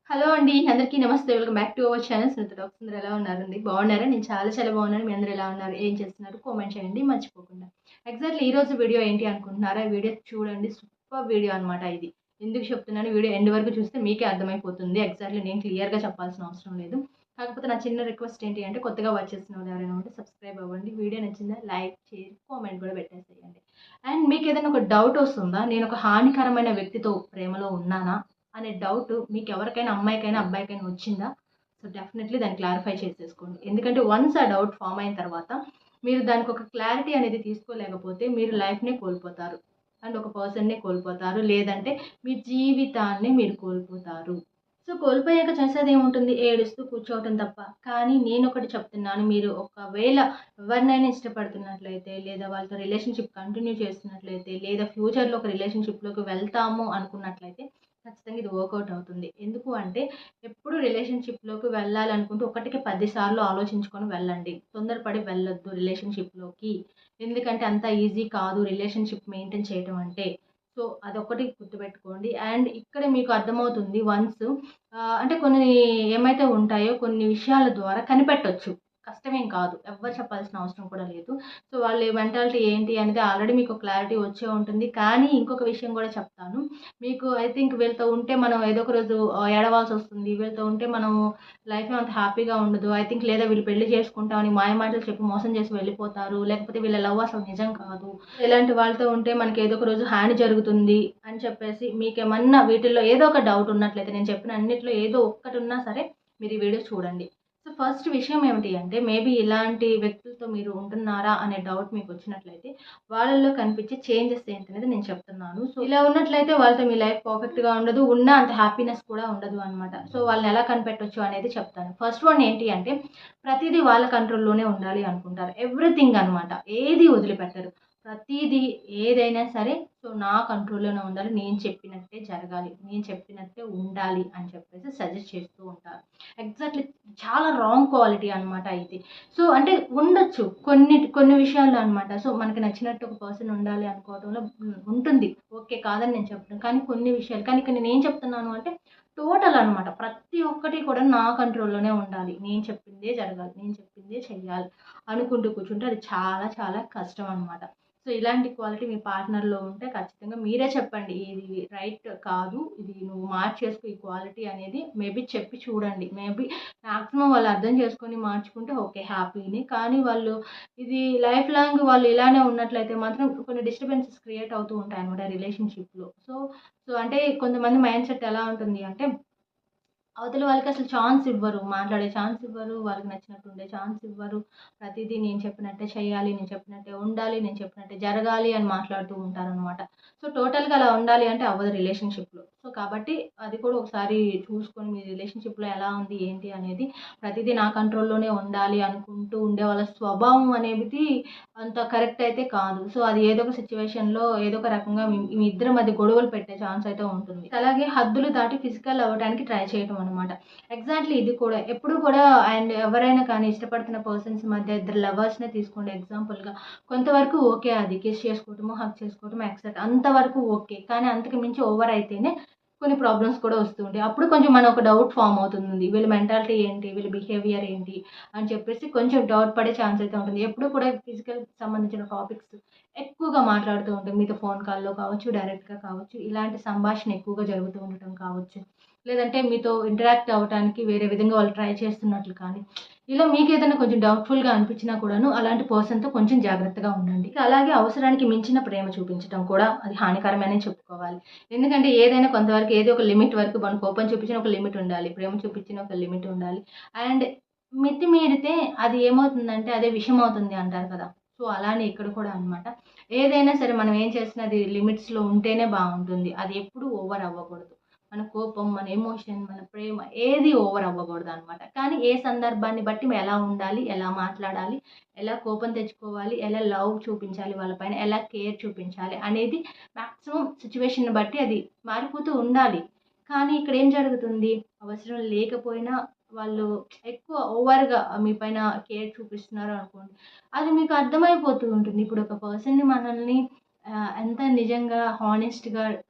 Hello అండి. అందరికీ నమస్తే. Welcome back to our channel Smitha talks. అందరూ ఎలా ఉన్నారండి? బాగున్నారా? నేను చాలా బాగున్నాను. మీ అందరూ ఎలా ఉన్నారు? ఏం చేస్తున్నారు? కామెంట్ చేయండి మర్చిపోకుండా. ఎగ్జాక్ట్‌లీ ఈరోజు వీడియో ఏంటి అనుకుంటున్నారా? ఈ వీడియో చూడండి. సూపర్ వీడియో అనమాట ఇది. ఎందుకు చెప్తున్నాను, వీడియో ఎండ్ వరకు చూస్తే మీకే అర్థమైపోతుంది. ఎగ్జాక్ట్‌లీ నేను క్లియర్‌గా చెప్పాల్సిన అవసరం లేదు. కాకపోతే నా చిన్న రిక్వెస్ట్ ఏంటి అంటే, కొత్తగా వాచ్ చేస్తున్న వాళ్ళు ఎవరైనా ఉంటే సబ్స్క్రైబ్ అవ్వండి. వీడియో నచ్చిందా లైక్, షేర్, కామెంట్ కూడా పెట్టేసేయండి. అండ్ మీకు ఏదైనా ఒక డౌట్ వస్తుందా? నేను ఒక హానికరమైన వ్యక్తితో ప్రేమలో ఉన్నానా అనే డౌట్ మీకు ఎవరికైనా, అమ్మాయికైనా అబ్బాయికైనా వచ్చిందా? సో డెఫినెట్లీ దాన్ని క్లారిఫై చేసేసుకోండి. ఎందుకంటే వన్స్ ఆ డౌట్ ఫామ్ అయిన తర్వాత మీరు దానికి ఒక క్లారిటీ అనేది తీసుకోలేకపోతే మీరు లైఫ్‌నే కోల్పోతారు. అండ్ ఒక పర్సన్‌నే కోల్పోతారు. లేదంటే మీ జీవితాన్ని మీరు కోల్పోతారు. సో కోల్పోయాక చేసేదేముంటుంది? ఏడుస్తూ కూర్చోవటం తప్ప. కానీ నేనొకటి చెప్తున్నాను. మీరు ఒకవేళ ఎవరినైనా ఇష్టపడుతున్నట్లయితే, లేదా వాళ్ళతో రిలేషన్‌షిప్ కంటిన్యూ చేస్తున్నట్లయితే, లేదా ఫ్యూచర్‌లో ఒక రిలేషన్‌షిప్‌లోకి వెళ్తాము అనుకున్నట్లయితే ఖచ్చితంగా ఇది వర్కౌట్ అవుతుంది. ఎందుకు అంటే, ఎప్పుడు రిలేషన్‌షిప్‌లోకి వెళ్ళాలనుకుంటే ఒకటికి 10 సార్లు ఆలోచించుకొని వెళ్ళండి. తొందరపడి వెళ్ళొద్దు రిలేషన్‌షిప్‌లోకి. ఎందుకంటే అంత ఈజీ కాదు రిలేషన్‌షిప్ మెయింటైన్ చేయటం అంటే. సో అదొక్కటి గుర్తుపెట్టుకోండి. అండ్ ఇక్కడ మీకు అర్థమవుతుంది వన్స్ అంటే కొన్ని ఏమైతే ఉంటాయో కొన్ని విషయాల ద్వారా కనిపెట్టొచ్చు. కష్టమేం కాదు. ఎవ్వరు చెప్పాల్సిన అవసరం కూడా లేదు. సో వాళ్ళ మెంటాలిటీ ఏంటి అనేది ఆల్రెడీ మీకు క్లారిటీ వచ్చే ఉంటుంది. కానీ ఇంకొక విషయం కూడా చెప్తాను. మీకు ఐ థింక్ వీళ్ళతో ఉంటే మనం ఏదో ఒక రోజు ఏడవాల్సొస్తుంది. వీళ్ళతో ఉంటే మనము లైఫ్‌లో అంత హ్యాపీగా ఉండదు. ఐ థింక్ లేదా వీళ్ళు పెళ్లి చేసుకుంటామని మాయమాటలు చెప్పి మోసం చేసి వెళ్ళిపోతారు. లేకపోతే వీళ్ళ లవ్ అసలు నిజం కాదు. ఇలాంటి వాళ్ళతో ఉంటే మనకి ఏదో ఒక రోజు హాని జరుగుతుంది అని చెప్పేసి మీకేమన్నా వీటిల్లో ఏదో ఒక డౌట్ ఉన్నట్లయితే నేను చెప్పిన అన్నిట్లో ఏదో ఒక్కటి ఉన్నా సరే మీరు ఈ వీడియో చూడండి. సో ఫస్ట్ విషయం ఏమిటి అంటే మేబీ ఇలాంటి వ్యక్తులతో మీరు ఉంటున్నారా అనే డౌట్ మీకు వచ్చినట్లయితే వాళ్ళలో కనిపించే చేంజెస్ ఏంటనేది నేను చెప్తున్నాను. సో ఇలా ఉన్నట్లయితే వాళ్ళతో మీ లైఫ్ పర్ఫెక్ట్‌గా ఉండదు. ఉన్న అంత హ్యాపీనెస్ కూడా ఉండదు అనమాట. సో వాళ్ళని ఎలా కనిపెట్టొచ్చు అనేది చెప్తాను. ఫస్ట్ వన్ ఏంటి అంటే ప్రతీదీ వాళ్ళ కంట్రోల్‌లోనే ఉండాలి అనుకుంటారు. ఎవ్రీథింగ్ అనమాట. ఏది వదిలిపెట్టరు. ప్రతీదీ ఏదైనా సరే సో నా కంట్రోల్‌లోనే ఉండాలి. నేను చెప్పినట్టే జరగాలి. నేను చెప్పినట్టే ఉండాలి అని చెప్పేసి సజెస్ట్ చేస్తూ ఉంటారు. ఎగ్జాక్ట్‌లీ చాలా రాంగ్ క్వాలిటీ అనమాట ఇది. సో అంటే ఉండొచ్చు. కొన్ని విషయాల్లో అనమాట. సో మనకి నచ్చినట్టు ఒక పర్సన్ ఉండాలి అనుకోవడంలో ఉంటుంది. ఓకే. కాదని నేను చెప్పను. కానీ కొన్ని విషయాలు కానీ ఇక్కడ నేనేం చెప్తున్నాను అంటే టోటల్ అనమాట. ప్రతి ఒక్కటి కూడా నా కంట్రోల్‌లోనే ఉండాలి. నేను చెప్పిందే జరగాలి. నేను చెప్పిందే చెయ్యాలి అనుకుంటూ కూర్చుంటే అది చాలా కష్టం అనమాట. సో ఇలాంటి క్వాలిటీ మీ పార్ట్నర్‌లో ఉంటే ఖచ్చితంగా మీరే చెప్పండి. ఇది రైట్ కాదు. ఇది నువ్వు మార్చేసుకో ఈ క్వాలిటీ అనేది మేబీ చెప్పి చూడండి. మేబీ మాక్సిమం వాళ్ళు అర్థం చేసుకొని మార్చుకుంటే ఓకే. హ్యాపీనే. కానీ వాళ్ళు ఇది లైఫ్ లాంగ్ వాళ్ళు ఇలానే ఉన్నట్లయితే మాత్రం కొన్ని డిస్టర్బెన్సెస్ క్రియేట్ అవుతూ ఉంటాయన్నమాట రిలేషన్‌షిప్‌లో. సో అంటే కొంతమంది మైండ్ సెట్ ఎలా ఉంటుంది అంటే అవతల వాళ్ళకి అసలు ఛాన్స్ ఇవ్వరు. మాట్లాడే ఛాన్స్ ఇవ్వరు. వాళ్ళకి నచ్చినట్టు ఉండే ఛాన్స్ ఇవ్వరు. ప్రతీదీ నేను చెప్పినట్టే చేయాలి. నేను చెప్పినట్టే ఉండాలి. నేను చెప్పినట్టే జరగాలి అని మాట్లాడుతూ ఉంటారనమాట. సో టోటల్‌గా అలా ఉండాలి అంటే అవ్వదు రిలేషన్‌షిప్‌లో. సో కాబట్టి అది కూడా ఒకసారి చూసుకొని మీ రిలేషన్‌షిప్‌లో ఎలా ఉంది ఏంటి అనేది ప్రతీదీ నా కంట్రోల్‌లోనే ఉండాలి అనుకుంటూ ఉండే వాళ్ళ స్వభావం అనేది అంత కరెక్ట్ అయితే కాదు. సో అది ఏదో ఒక సిట్యుయేషన్‌లో ఏదో ఒక రకంగా మీ మీ ఇద్దరి మధ్య గొడవలు పెట్టే ఛాన్స్ అయితే ఉంటుంది. అలాగే హద్దులు దాటి ఫిజికల్ అవ్వడానికి ట్రై చేయటం అనమాట. ఎగ్జాక్ట్‌లీ ఇది కూడా. ఎప్పుడు కూడా అండ్ ఎవరైనా కానీ ఇష్టపడుతున్న పర్సన్స్ మధ్య ఇద్దరు లవర్స్‌నే తీసుకోండి ఎగ్జాంపుల్‌గా. కొంతవరకు ఓకే అది. కిస్ చేసుకోవటము, హగ్ చేసుకోవటము ఎక్సెట్రా అంతవరకు ఓకే. కానీ అంతకు మించి ఓవర్ అయితేనే కొన్ని ప్రాబ్లమ్స్ కూడా వస్తూ ఉంటాయి. అప్పుడు కొంచెం మనకు ఒక డౌట్ ఫార్మ్ అవుతుంది. వీళ్ళ మెంటాలిటీ ఏంటి? వీళ్ళ బిహేవియర్ ఏంటి? అని చెప్పేసి కొంచెం డౌట్ పడే ఛాన్స్ అయితే ఉంటుంది. ఎప్పుడు కూడా ఫిజికల్ సంబంధించిన టాపిక్స్ ఎక్కువగా మాట్లాడుతూ ఉంటాం. మీతో ఫోన్ కాల్‌లో కావచ్చు, డైరెక్ట్‌గా కావచ్చు. ఇలాంటి సంభాషణ ఎక్కువగా జరుగుతూ ఉండటం కావచ్చు. లేదంటే మీతో ఇంటరాక్ట్ అవ్వటానికి వేరే విధంగా వాళ్ళు ట్రై చేస్తున్నట్లు కానీ, ఇలా మీకేదైనా కొంచెం డౌట్‌ఫుల్‌గా అనిపించినా కూడాను అలాంటి పర్సన్‌తో కొంచెం జాగ్రత్తగా ఉండండి. ఇక అలాగే అవసరానికి మించిన ప్రేమ చూపించడం కూడా అది హానికరమే అనే చెప్పుకోవాలి. ఎందుకంటే ఏదైనా కొంతవరకు ఏదో ఒక లిమిట్ వరకు మనం కోపం చూపించిన ఒక లిమిట్ ఉండాలి. ప్రేమ చూపించిన ఒక లిమిట్ ఉండాలి. అండ్ మితిమీరితే అది ఏమవుతుందంటే అదే విషం అవుతుంది అంటారు కదా! సో, అలానే ఇక్కడ కూడా అనమాట. ఏదైనా సరే మనం ఏం చేసినా అది లిమిట్స్‌లో ఉంటేనే బావుంటుంది. అది ఎప్పుడూ ఓవర్ అవ్వకూడదు. మన కోపం, మన ఎమోషన్, మన ప్రేమ ఏది ఓవర్ అవ్వకూడదనమాట. కానీ ఏ సందర్భాన్ని బట్టి ఎలా ఉండాలి, ఎలా మాట్లాడాలి, ఎలా కోపం తెచ్చుకోవాలి, ఎలా లవ్ చూపించాలి వాళ్ళ పైన, ఎలా కేర్ చూపించాలి అనేది మాక్సిమం సిట్యుయేషన్‌ని బట్టి అది మారిపోతూ ఉండాలి. కానీ ఇక్కడేం జరుగుతుంది, అవసరం లేకపోయినా వాళ్ళు ఎక్కువ ఓవర్‌గా మీ పైన కేర్ చూపిస్తున్నారు అనుకోండి. అది మీకు అర్థమైపోతూ ఉంటుంది. ఇప్పుడు ఒక పర్సన్‌ని మనల్ని ఎంత నిజంగా హానెస్ట్‌గా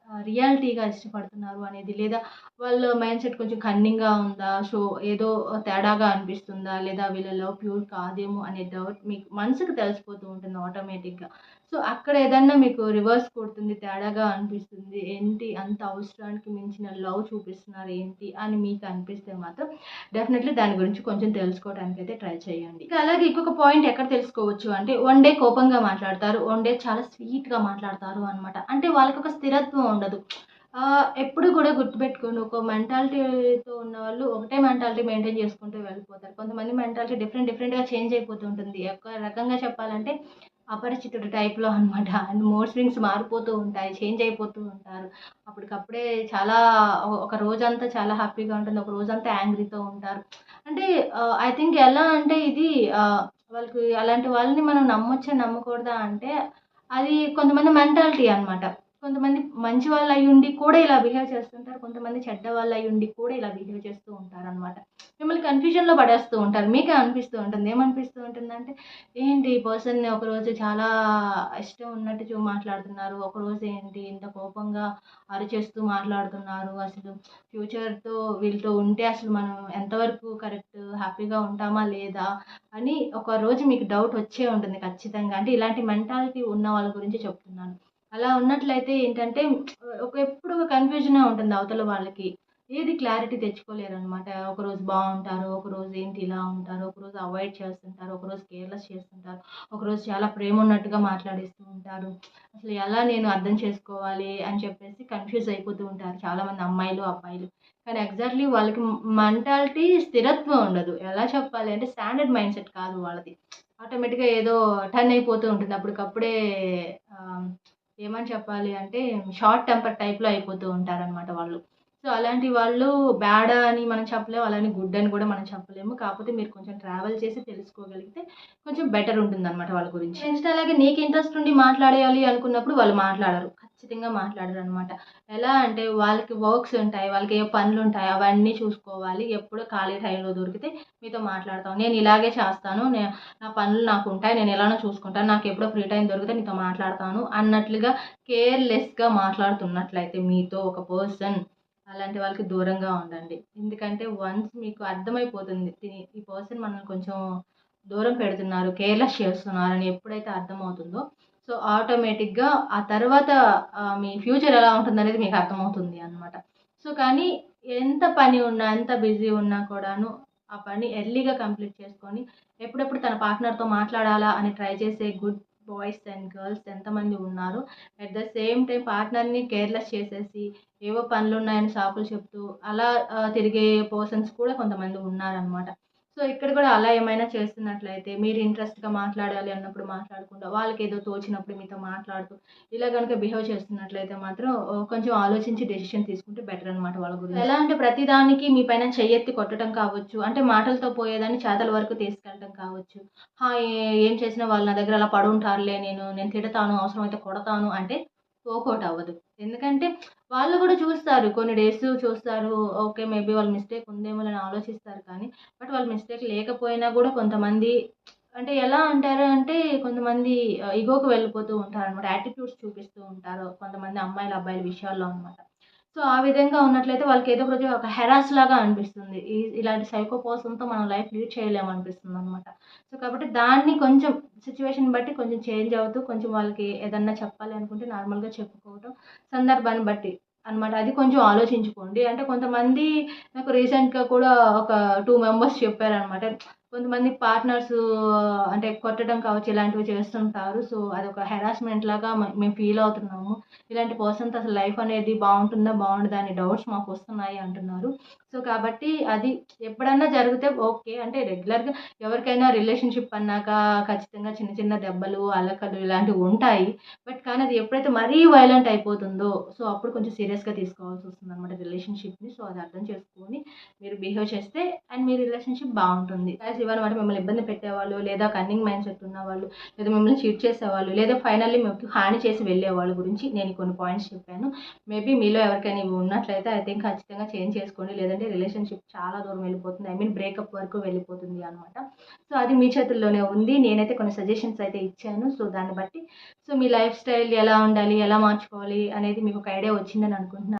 రియాలిటీగా ఇష్టపడుతున్నారు అనేది, లేదా వాళ్ళ మైండ్ సెట్ కొంచెం కన్నింగ్‌గా ఉందా? సో, ఏదో తేడాగా అనిపిస్తుందా? లేదా వీళ్ళ లవ్ ప్యూర్ కాదేమో అనే డౌట్ మీకు మనసుకు తెలిసిపోతూ ఉంటుంది ఆటోమేటిక్‌గా. సో, అక్కడ ఏదన్నా మీకు రివర్స్ కొడుతుంది, తేడాగా అనిపిస్తుంది. ఏంటి అంత అవసరానికి మించిన లవ్ చూపిస్తున్నారు ఏంటి అని మీకు అనిపిస్తే మాత్రం డెఫినెట్‌లీ దాని గురించి కొంచెం తెలుసుకోవడానికైతే ట్రై చేయండి. ఇక అలాగే ఇంకొక పాయింట్ ఎక్కడ తెలుసుకోవచ్చు అంటే, వన్ డే కోపంగా మాట్లాడతారు. వన్ డే చాలా స్వీట్‌గా మాట్లాడతారు అనమాట. అంటే వాళ్ళకొక స్థిరత్వం ఉండదు. ఎప్పుడు కూడా గుర్తుపెట్టుకోండి, ఒక మెంటాలిటీతో ఉన్నవాళ్ళు ఒకటే మెంటాలిటీ మెయింటైన్ చేసుకుంటూ వెళ్ళిపోతారు. కొంతమంది మెంటాలిటీ డిఫరెంట్‌గా చేంజ్ అయిపోతూ ఉంటుంది. ఒక రకంగా చెప్పాలంటే అపరిచితుడు టైప్‌లో అనమాట. అండ్ మూడ్ స్వింగ్స్ మారిపోతూ ఉంటాయి. చేంజ్ అయిపోతూ ఉంటారు. అప్పటికప్పుడే చాలా ఒక రోజంతా చాలా హ్యాపీగా ఉంటుంది. ఒక రోజంతా యాంగ్రీతో ఉంటారు. అంటే ఐ థింక్ ఎలా అంటే ఇది వాళ్ళకి అలాంటి వాళ్ళని మనం నమ్మొచ్చా? నమ్మకూడదా? అంటే అది కొంతమంది మెంటాలిటీ అనమాట. కొంతమంది మంచి వాళ్ళయ్యుండి కూడా ఇలా బిహేవ్ చేస్తుంటారు. కొంతమంది చెడ్డ వాళ్ళయ్యుండి కూడా ఇలా బిహేవ్ చేస్తూ ఉంటారనమాట. మిమ్మల్ని కన్‌ఫ్యూజన్‌లో పడేస్తూ ఉంటారు. మీకే అనిపిస్తూ ఉంటుంది. ఏమనిపిస్తూ ఉంటుందంటే, ఏంటి ఈ పర్సన్ ఒకరోజు చాలా ఇష్టం ఉన్నట్టు మాట్లాడుతున్నారు. ఒకరోజు ఏంటి ఇంత కోపంగా అరిచేస్తూ మాట్లాడుతున్నారు. అసలు ఫ్యూచర్‌తో వీళ్ళతో ఉంటే అసలు మనం ఎంతవరకు కరెక్ట్, హ్యాపీగా ఉంటామా లేదా అని ఒక రోజు మీకు డౌట్ వచ్చే ఉంటుంది ఖచ్చితంగా. అంటే ఇలాంటి మెంటాలిటీ ఉన్న వాళ్ళ గురించి చెప్తున్నాను. అలా ఉన్నట్లయితే ఏంటంటే ఎప్పుడు ఒక కన్‌ఫ్యూజనే ఉంటుంది అవతల వాళ్ళకి. ఏది క్లారిటీ తెచ్చుకోలేరనమాట. ఒకరోజు బావుంటారు. ఒకరోజు ఏంటి ఇలా ఉంటారు. ఒకరోజు అవాయిడ్ చేస్తుంటారు. ఒకరోజు కేర్‌లెస్ చేస్తుంటారు. ఒకరోజు చాలా ప్రేమన్నట్టుగా మాట్లాడేస్తూ ఉంటారు. అసలు ఎలా నేను అర్థం చేసుకోవాలి అని చెప్పేసి కన్‌ఫ్యూజ్ అయిపోతూ ఉంటారు చాలామంది అమ్మాయిలు, అబ్బాయిలు. కానీ ఎగ్జాక్ట్‌లీ వాళ్ళకి మెంటాలిటీ స్థిరత్వం ఉండదు. ఎలా చెప్పాలి అంటే స్టాండర్డ్ మైండ్‌సెట్ కాదు వాళ్ళది. ఆటోమేటిక్‌గా ఏదో టర్న్ అయిపోతూ ఉంటుంది. అప్పటికప్పుడే ఆహ్, ఏమని చెప్పాలి అంటే షార్ట్ టెంపర్ టైప్‌లో అయిపోతూ ఉంటారనమాట వాళ్ళు. సో, అలాంటి వాళ్ళు బ్యాడ్ అని మనం చెప్పలేము. అలానే గుడ్ అని కూడా మనం చెప్పలేము. కాకపోతే మీరు కొంచెం ట్రావెల్ చేసి తెలుసుకోగలిగితే కొంచెం బెటర్ ఉంటుందనమాట వాళ్ళ గురించి. నెక్స్ట్ అలాగే నీకు ఇంట్రెస్ట్ ఉండి మాట్లాడేయాలి అనుకున్నప్పుడు వాళ్ళు మాట్లాడరు. ఖచ్చితంగా మాట్లాడరనమాట. ఎలా అంటే వాళ్ళకి వర్క్స్ ఉంటాయి. వాళ్ళకి ఏ పనులుంటాయి అవన్నీ చూసుకోవాలి. ఎప్పుడు ఖాళీ టైంలో దొరికితే మీతో మాట్లాడతాం. నేను ఇలాగే చేస్తాను. నా పనులు నాకుంటాయి. నేను ఎలానో చూసుకుంటాను. నాకెప్పుడో ఫ్రీ టైమ్ దొరికితే నీతో మాట్లాడతాను అన్నట్లుగా కేర్‌లెస్‌గా మాట్లాడుతున్నట్లయితే మీతో ఒక పర్సన్, అలాంటి వాళ్ళకి దూరంగా ఉండండి. ఎందుకంటే వన్స్ మీకు అర్థమైపోతుంది. ఈ పర్సన్ మనల్ని కొంచెం దూరం పెడుతున్నారు, కేర్‌లెస్ చేస్తున్నారని ఎప్పుడైతే అర్థమవుతుందో, సో, ఆటోమేటిక్‌గా ఆ తర్వాత మీ ఫ్యూచర్ ఎలా ఉంటుందనేది మీకు అర్థమవుతుంది అనమాట. సో, కానీ ఎంత పని ఉన్నా, ఎంత బిజీ ఉన్నా కూడాను ఆ పని ఎర్లీగా కంప్లీట్ చేసుకొని, ఎప్పుడెప్పుడు తన పార్ట్నర్‌తో మాట్లాడాలా అని ట్రై చేసే గుడ్ బాయ్స్ అండ్ గర్ల్స్ ఎంతమంది ఉన్నారు. అట్ ద సేమ్ టైమ్ పార్ట్నర్‌ని కేర్‌లెస్ చేసేసి ఏవో పనులున్నాయని సాకులు చెప్తూ అలా తిరిగే పర్సన్స్ కూడా కొంతమంది ఉన్నారనమాట. సో, ఇక్కడ కూడా అలా ఏమైనా చేస్తున్నట్లయితే మీరు ఇంట్రెస్ట్‌గా మాట్లాడాలి అన్నప్పుడు మాట్లాడకుండా, వాళ్ళకేదో తోచినప్పుడు మీతో మాట్లాడుతూ, ఇలా గనుక బిహేవ్ చేస్తున్నట్లయితే మాత్రం కొంచెం ఆలోచించి డెసిషన్ తీసుకుంటే బెటర్ అనమాట వాళ్ళ గురించి. ఎలా అంటే ప్రతి దానికి మీ పైన చెయ్యెత్తి కొట్టడం కావచ్చు, అంటే మాటలతో పోయేదాన్ని చేతల వరకు తీసుకెళ్ళడం కావచ్చు. ఏం చేసినా వాళ్ళు నా దగ్గర అలా పడుంటారులే, నేను తిడతాను, అవసరమైతే కొడతాను అంటే వర్కౌట్ అవ్వదు. ఎందుకంటే వాళ్ళు కూడా చూస్తారు. కొన్ని డేస్ చూస్తారు. ఓకే. మేబీ వాళ్ళ మిస్టేక్ ఉందేమోలే అని ఆలోచిస్తారు కానీ, బట్ వాళ్ళ మిస్టేక్ లేకపోయినా కూడా కొంతమంది అంటే ఎలా అంటారు అంటే కొంతమంది ఇగోకి వెళ్ళిపోతూ ఉంటారనమాట. యాటిట్యూడ్స్ చూపిస్తూ ఉంటారు. కొంతమంది అమ్మాయిలు, అబ్బాయిల విషయాల్లో అనమాట. సో, ఆ విధంగా ఉన్నట్లయితే వాళ్ళకి ఏదో ఒక రోజు ఒక హెరాస్ లాగా అనిపిస్తుంది. ఇలాంటి సైకో పర్సన్‌తో మనం లైఫ్ లీడ్ చేయలేమనిపిస్తుందనమాట. సో, కాబట్టి దాన్ని కొంచెం సిట్యుయేషన్ బట్టి కొంచెం చేంజ్ అవుతూ కొంచెం వాళ్ళకి ఏదన్నా చెప్పాలి అనుకుంటే నార్మల్‌గా చెప్పుకోవటం. సందర్భాన్ని బట్టి అనమాట. అది కొంచెం ఆలోచించుకోండి. అంటే కొంతమంది నాకు రీసెంట్‌గా కూడా ఒక 2 మెంబర్స్ చెప్పారనమాట. కొంతమంది పార్ట్నర్స్ అంటే కొట్టడం కావచ్చు ఇలాంటివి చేస్తుంటారు. సో, అదొక హెరాస్మెంట్ లాగా మేము ఫీల్ అవుతున్నాము. ఇలాంటి పర్సన్‌తో అసలు లైఫ్ అనేది బావుంటుందా? బావుండదా? అని డౌట్స్ మాకొస్తున్నాయి అంటున్నారు. సో, కాబట్టి అది ఎప్పుడన్నా జరిగితే ఓకే. అంటే రెగ్యులర్‌గా ఎవరికైనా రిలేషన్‌షిప్ అన్నాక ఖచ్చితంగా చిన్న చిన్న దెబ్బలు, అలకలు ఇలాంటివి ఉంటాయి. బట్ కానీ అది ఎప్పుడైతే మరీ వయలెంట్ అయిపోతుందో, సో, అప్పుడు కొంచెం సీరియస్‌గా తీసుకోవాల్సొస్తుందనమాట రిలేషన్‌షిప్‌ని. సో, అది అర్థం చేసుకొని మీరు బిహేవ్ చేస్తే అండ్ మీ రిలేషన్‌షిప్ బావుంటుంది. గైస్ పాయింట్స్ ఇవన్నమాట. మిమ్మల్ని ఇబ్బంది పెట్టేవాళ్ళు, లేదా కన్నింగ్ మైండ్ సెట్ ఉన్నవాళ్ళు, లేదా మిమ్మల్ని చీట్ చేసేవాళ్ళు, లేదా ఫైనల్లీ మీకు హాని చేసి వెళ్ళే వాళ్ళ గురించి నేను కొన్ని పాయింట్స్ చెప్పాను. మేబీ మీలో ఎవరికైనా ఇవి ఉన్నట్లయితే ఐ థింక్ ఖచ్చితంగా చేంజ్ చేసుకోండి. లేదంటే రిలేషన్షిప్ చాలా దూరం వెళ్ళిపోతుంది. ఐ మీన్ బ్రేకప్ వరకు వెళ్ళిపోతుంది అనమాట. సో అది మీ చేతుల్లోనే ఉంది. నేనైతే కొన్ని సజెషన్స్ అయితే ఇచ్చాను. సో దాన్ని బట్టి సో మీ లైఫ్ స్టైల్ ఎలా ఉండాలి, ఎలా మార్చుకోవాలి అనేది మీకు ఒక ఐడియా వచ్చిందని అనుకుంటున్నాను.